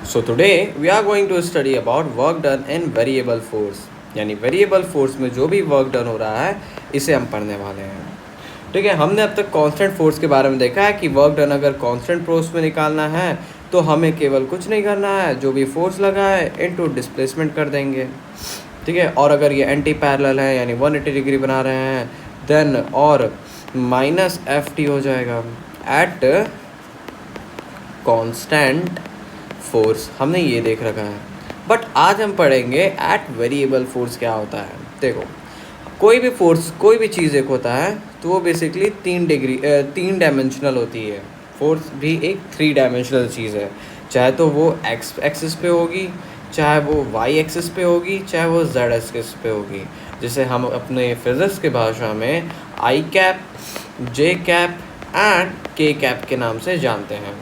So today we are going to study about work done in variable force, यानी variable force में जो भी work done हो रहा है इसे हम पढ़ने वाले हैं। ठीक है, हमने अब तक कांस्टेंट फोर्स के बारे में देखा है कि वर्क डन अगर कांस्टेंट फोर्स में निकालना है तो हमें केवल कुछ नहीं करना है, जो भी फोर्स लगा है इनटू डिस्प्लेसमेंट कर देंगे। ठीक है, और अगर ये एंटी पैरेलल है यानी 180 डिग्री बना रहे हैं देन और माइनस एफ टी हो जाएगा एट कांस्टेंट फोर्स। हमने ये देख रखा है, बट आज हम पढ़ेंगे एट वेरिएबल फोर्स क्या होता है। देखो, कोई भी फोर्स, कोई भी चीज़ एक होता है तो वो बेसिकली 3 डायमेंशनल होती है। फोर्स भी एक 3 डायमेंशनल चीज़ है, चाहे तो वो एक्स एक्सिस पे होगी, चाहे वो वाई एक्सिस पे होगी, चाहे वो जेड एक्सिस पे होगी, जिसे हम अपने फिजिक्स की भाषा में आई कैप, जे कैप एंड के कैप के नाम से जानते हैं।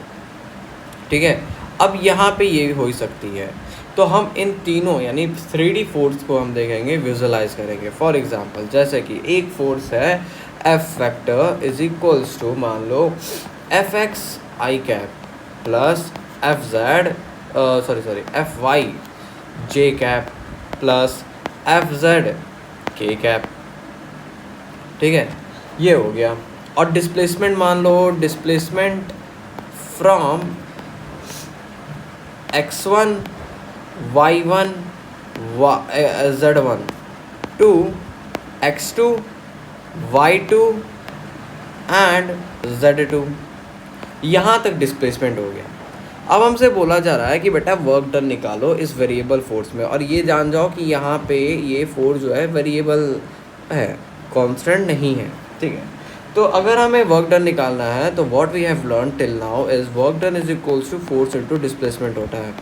ठीक है, अब यहाँ पे ये हो सकती है, तो हम इन तीनों यानी 3D फोर्स को हम देखेंगे, विजुअलाइज करेंगे। फॉर एग्जांपल, जैसे कि एक फोर्स है F vector is equals to, मान लो F X I cap plus F Z F Y J cap plus F Z K cap. ठीक है, ये हो गया। और डिस्प्लेसमेंट मान लो, displacement from x1 y1 z1 to x2 y2 and z2, यहाँ तक डिस्प्लेसमेंट हो गया। अब हमसे बोला जा रहा है कि बेटा वर्क डन निकालो इस वेरिएबल फोर्स में, और ये जान जाओ कि यहाँ पे ये फोर्स जो है वेरिएबल है, कांस्टेंट नहीं है। ठीक है, तो अगर हमें वर्क डन निकालना है तो what we have learn till now is work done is equals to force into displacement होता है।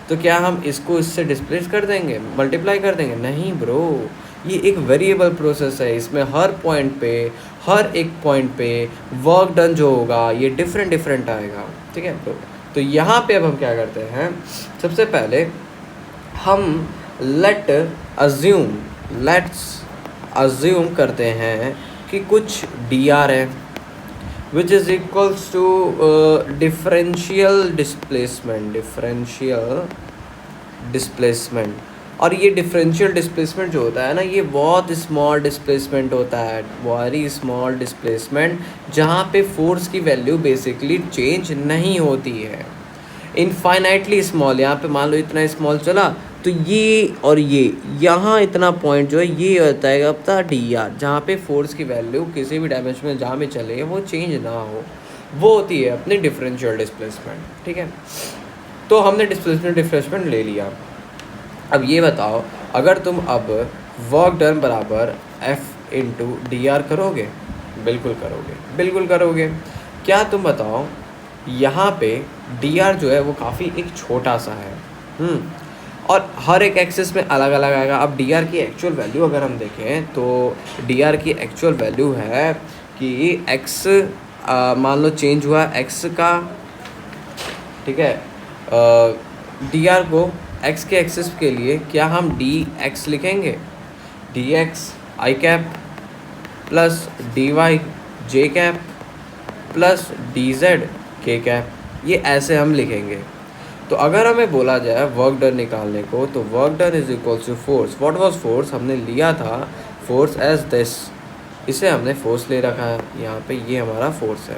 तो क्या हम इसको इससे डिस्प्लेस कर देंगे, मल्टीप्लाई कर देंगे? नहीं ब्रो, ये एक वेरिएबल प्रोसेस है, इसमें हर पॉइंट पे, हर एक पॉइंट पे वर्क डन जो होगा ये डिफरेंट आएगा। ठीक है ब्रो, तो यहाँ पे अब हम क्या करते हैं, सबसे पहले हम लेट्स अज्यूम करते हैं कि कुछ डी आर है which is equals to differential displacement. और ये डिफरेंशियल डिस्प्लेसमेंट जो होता है ना, ये बहुत स्मॉल डिस्प्लेसमेंट होता है, वेरी स्मॉल डिस्प्लेसमेंट, जहाँ पे फोर्स की वैल्यू बेसिकली चेंज नहीं होती है, इनफाइनाइटली स्मॉल। यहाँ पे मान लो इतना स्मॉल चला तो ये और ये यहाँ इतना पॉइंट जो है ये होता है अपना डी आर, जहाँ पे फोर्स की वैल्यू किसी भी डायमेंशन में जहाँ भी चले वो चेंज ना हो, वो होती है अपनी डिफरेंशियल डिस्प्लेसमेंट। ठीक है, तो हमने डिस्प्लेसमेंट ले लिया। अब ये बताओ, अगर तुम अब वर्क डन बराबर एफ इंटू डी आर करोगे? बिल्कुल करोगे। क्या तुम बताओ, यहाँ पे डी आर जो है वो काफ़ी एक छोटा सा है, और हर एक एक्सिस में अलग अलग आएगा। अब डी आर की एक्चुअल वैल्यू अगर हम देखें तो डी आर की एक्चुअल वैल्यू है कि एक्स मान लो चेंज हुआ एक्स का। ठीक है, डी आर को एक्स के एक्सिस के लिए क्या हम डी एक्स लिखेंगे, D X I cap plus D Y J cap plus D Z K cap, ये ऐसे हम लिखेंगे। तो अगर हमें बोला जाए वर्क डन निकालने को, तो work done is equals to force. What was force? हमने लिया था फोर्स एज दिस, इसे हमने फोर्स ले रखा है यहाँ पे, ये हमारा फोर्स है।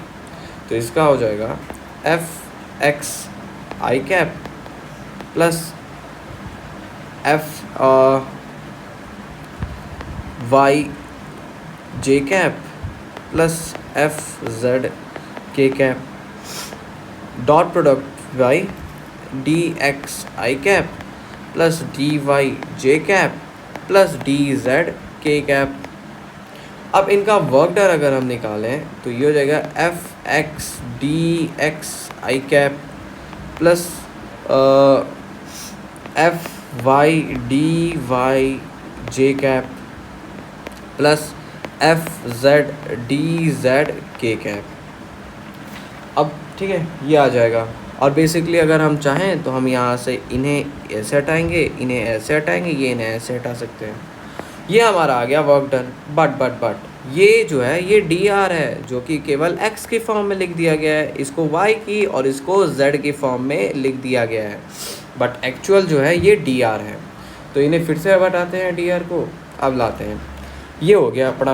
तो इसका हो जाएगा F X I cap plus F Y J cap plus F Z K cap, dot product by D X I cap plus D Y J cap plus D Z K cap. अब इनका work done अगर हम निकालें तो ये हो जाएगा F X D X I cap plus F Y D Y J cap plus F Z D Z K cap. अब ठीक है, ये आ जाएगा। और बेसिकली अगर हम चाहें तो हम यहाँ से इन्हें ऐसे हटाएंगे, इन्हें ऐसे हटाएंगे, ये इन्हें ऐसे हटा सकते हैं। ये हमारा आ गया वर्क डन। बट ये जो है ये डी आर है, जो कि केवल एक्स की फॉर्म में लिख दिया गया है, इसको वाई की और इसको जेड की फॉर्म में लिख दिया गया है। बट एक्चुअल जो है ये डी आर है। तो इन्हें फिर से अब हटाते हैं डी आर को, अब लाते हैं, ये हो गया अपना।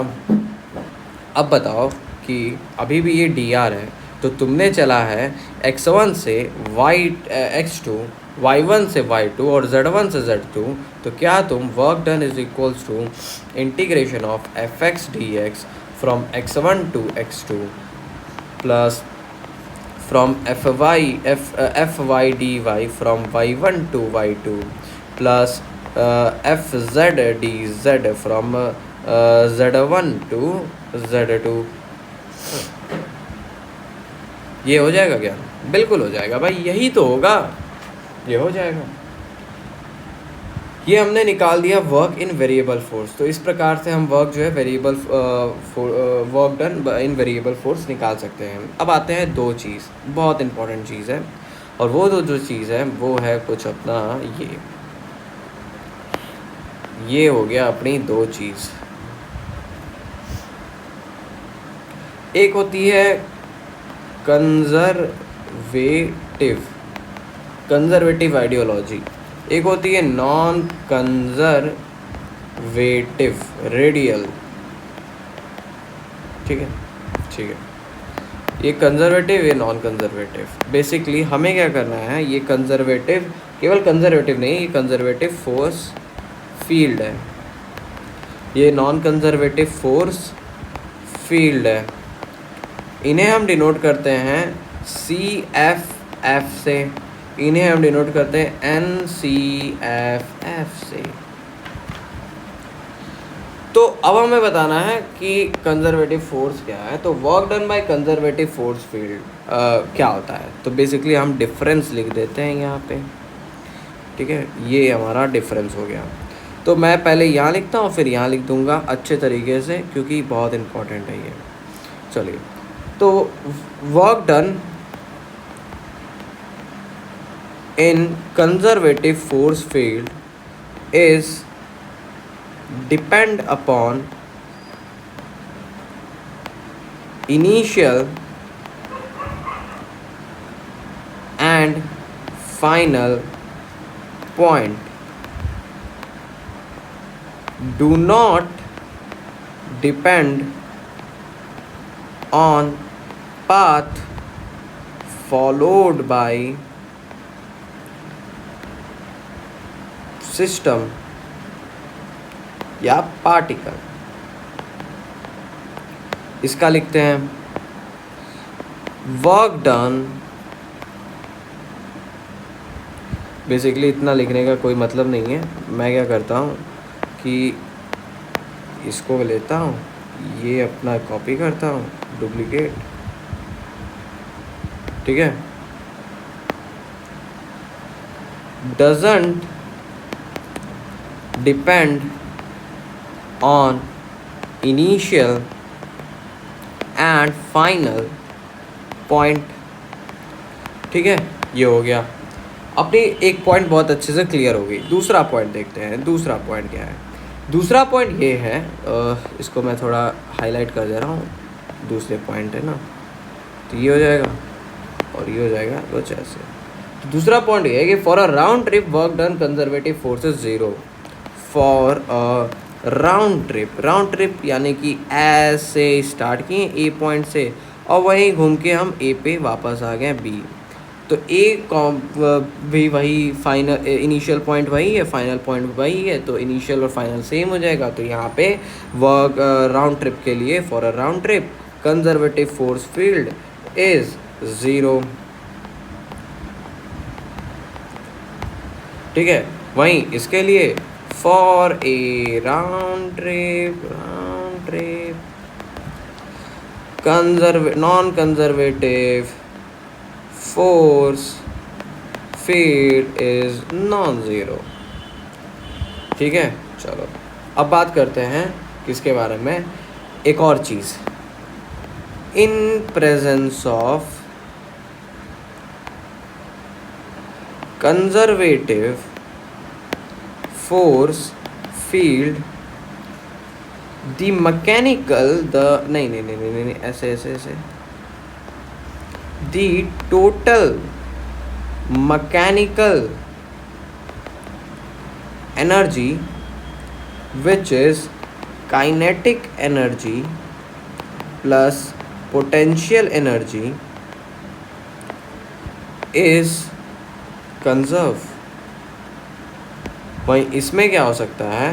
अब बताओ कि अभी भी ये डी आर है, तो तुमने चला है x1 से x2, y1 से y2 और z1 से z2, तो क्या तुम work done is equals to integration of F X D X from x1 to x2 plus from F Y D Y from y1 to y2 plus F Z D Z from z1 to z2, ये हो जाएगा क्या? बिल्कुल हो जाएगा भाई, यही तो होगा, ये हो जाएगा। ये हमने निकाल दिया वर्क इन वेरिएबल फोर्स। तो इस प्रकार से हम वर्क जो है variable work done in variable force निकाल सकते हैं। अब आते हैं दो चीज़, बहुत इंपॉर्टेंट चीज़ है, और वो जो चीज़ है वो है कुछ अपना ये हो गया अपनी दो चीज़। एक होती है कंजर्वेटिव आइडियोलॉजी, एक होती है नॉन कंजर्वेटिव रेडियल। ठीक है, ठीक है, ये कंजर्वेटिव, ये नॉन कंजर्वेटिव। बेसिकली हमें क्या करना है, ये कंजर्वेटिव, केवल कंजर्वेटिव नहीं, ये कंजर्वेटिव फोर्स फील्ड है, ये नॉन कंजर्वेटिव फोर्स फील्ड है। इन्हें हम डिनोट करते हैं CFF से, इन्हें हम डिनोट करते हैं NCFF से। तो अब हमें बताना है कि कंजर्वेटिव फोर्स क्या है। तो work done by conservative force field क्या होता है। तो बेसिकली हम डिफरेंस लिख देते हैं यहाँ पे, ठीक है, ये हमारा डिफरेंस हो गया। तो मैं पहले यहाँ लिखता हूँ, फिर यहाँ लिख दूँगा अच्छे तरीके से, क्योंकि बहुत इम्पोर्टेंट है ये। चलिए, तो work done in conservative force field is depend upon initial and final point, do not depend on path followed by system या पार्टिकल। इसका लिखते हैं वर्क डन, बेसिकली इतना लिखने का कोई मतलब नहीं है। मैं क्या करता हूँ कि इसको लेता हूँ, ये अपना कॉपी करता हूँ, डुप्लीकेट, ठीक है, doesn't depend on initial and final point. ठीक है, ये हो गया। अपनी एक पॉइंट बहुत अच्छे से क्लियर हो गई। दूसरा पॉइंट देखते हैं, दूसरा पॉइंट क्या है। दूसरा पॉइंट ये है, इसको मैं थोड़ा हाईलाइट कर दे रहा हूँ, दूसरे पॉइंट है ना, तो ये हो जाएगा और ये हो जाएगा कुछ ऐसे। तो दूसरा पॉइंट ये है कि for a round trip work done conservative force is 0 for a round trip यानी कि ऐसे स्टार्ट किए ए पॉइंट से और वहीं घूम के हम ए पे वापस आ गए बी। तो ए भी वही, फाइनल इनिशियल पॉइंट वही है, फाइनल पॉइंट वही है, तो इनिशियल और फाइनल सेम हो जाएगा। तो यहाँ पे वर्क राउंड ट्रिप के लिए, for a round trip conservative force field is 0। ठीक है, वहीं इसके लिए for A round trip non conservative force field is non zero. ठीक है, चलो अब बात करते हैं किसके बारे में, एक और चीज़। In presence of conservative force field the mechanical नहीं ऐसे the total mechanical energy which is kinetic energy plus potential energy is conserve। वहीं इसमें क्या हो सकता है,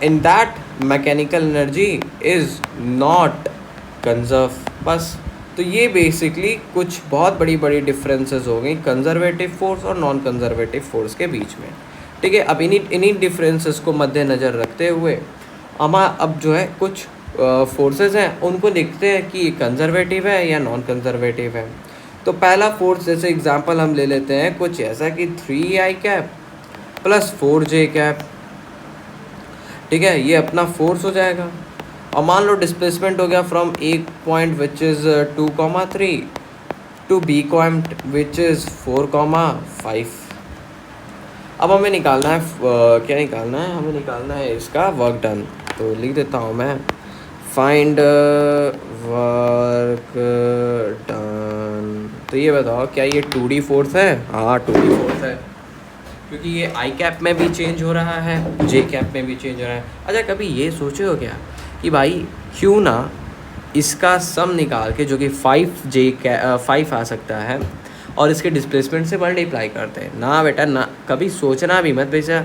in that mechanical energy is not conserve. बस। तो ये बेसिकली कुछ बहुत बड़ी बड़ी डिफरेंसेस हो गई कंजर्वेटिव फोर्स और नॉन कंजर्वेटिव फोर्स के बीच में। ठीक है, अब इन्हीं डिफरेंसेस को मद्देनज़र रखते हुए हम अब जो है कुछ फोर्सेस हैं उनको देखते हैं कि कंजर्वेटिव है या नॉन कंजर्वेटिव है। तो पहला फोर्स जैसे एग्जांपल हम ले लेते हैं कुछ ऐसा कि 3i cap plus 4j cap. ठीक है, ये अपना फोर्स हो जाएगा। और मान लो डिस्प्लेसमेंट हो गया from A point which is 2,3 to B point which is 4,5। अब हमें निकालना है क्या निकालना है, हमें निकालना है इसका वर्क डन। तो लिख देता हूँ मैं, फाइंड वर्क डन। तो ये बताओ क्या ये 2D फोर्स है? हाँ 2D फोर्स है, क्योंकि ये आई कैप में भी चेंज हो रहा है, जे कैप में भी चेंज हो रहा है। अच्छा कभी ये सोचे हो क्या कि भाई क्यों ना इसका सम निकाल के जो कि 5 आ सकता है और इसके डिस्प्लेसमेंट से मल्टीप्लाई करते हैं। ना बेटा ना, कभी सोचना भी मत भैया,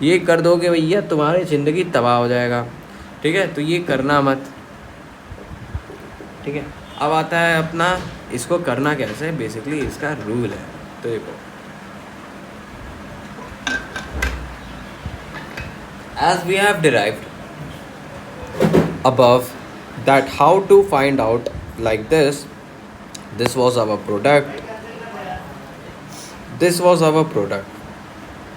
ये कर दोगे भैया तुम्हारी ज़िंदगी तबाह हो जाएगा। ठीक है, तो ये करना मत। ठीक है, अब आता है अपना इसको करना कैसे, बेसिकली इसका रूल है। तो देखो, as we have derived above that how to find out like this was our product, this was our product,